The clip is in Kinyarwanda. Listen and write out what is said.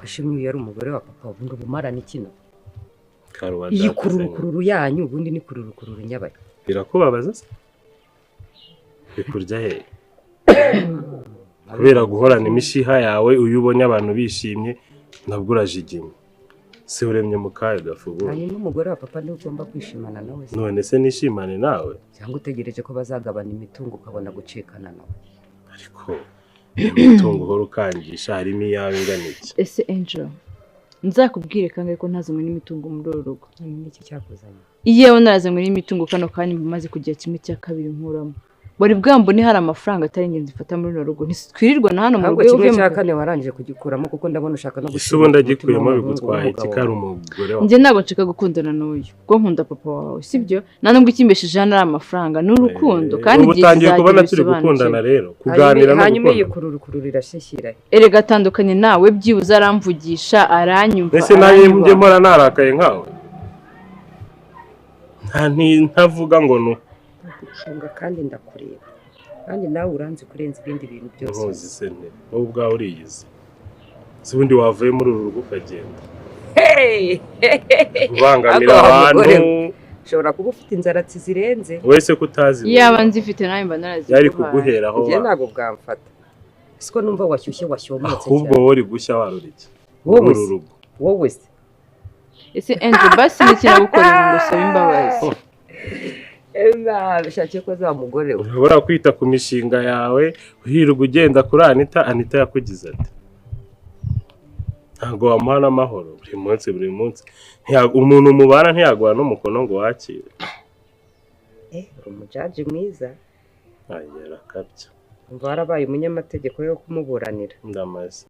kwishimye yari umugore wa papa ubundi bumarana ikino karubanda iyi kururu yanyu ubundi ni kururu nyabaye birakubabaza se bikurya he kubera guhorana imishiha yawe uyu ubonye abantu bishimye nabwo urajigimye se uremye mu kayo gafubu hanyuma n'umugore wa papa niwe ugomba kwishimana nawe none se nishimane nawe cyangwa utegereje ko bazagabana imitungo ukabona gucikana nawe ariko imitungo uhora ukangisha harimo iyawe ingana iki ese Angel nzakubwire kangahe ko ntazanywe n'imitungo muri uru rugo n'iki cyakuzanye yewe narazanywe n'imitungo kano kanya maze kugira kimwe cya kabiri nkuramo bari bwambone hari amafaranga atari ingenzi mfata muri uru rugo ntitwirirwa na hano mu rugo kimwe cya kane warangije kugikuramo kuko ndabona ushaka no gusuba ndagikuyemo bigutwaye kikari umugore wawe njye ntabwo nshaka gukundana n'uyu kuko nkunda papa wawe sibyo nubwo ikimbesheje hano ari amafaranga n'urukundo kandi igihe utangiye kubona turi gukundana rero kuganira no hanyuma iyi kururu irashishira erega atandukanye nawe byibuze aramvugisha aranyumva ese naye njye mpora narakaye nkawe ntavuga ngo no gucunga kandi ndakureba kandi nawe uranze kurenza ibindi bintu byose ntuzi se ne wowe ubwawe uriyizi si ubundi wavuye muri uru rugo ukagenda ubangamira abantu ushobora kuba ufite inzaratsi zirenze wese kutazi yaba nzifite nawe mba narazi yari kuguheraho njye ntabwo bwamfata siko numva washyushye washyomotse ahubwo wowe uri gushya warurike wowe se ese Angel basi nikiragukorera ngo sabe imbabazi bishakiye ko za mugore we urabura kwita ku mishinga yawe uhirirwa ugenda kuri Anita yakugize ati ntabwo wamuha n'amahoro buri munsi umuntu mubana ntiyaguha n'umukono ngo wakire umujaji mwiza ayera kabyo umva warabaye umunyamategeko yo kumuburanira ndamaze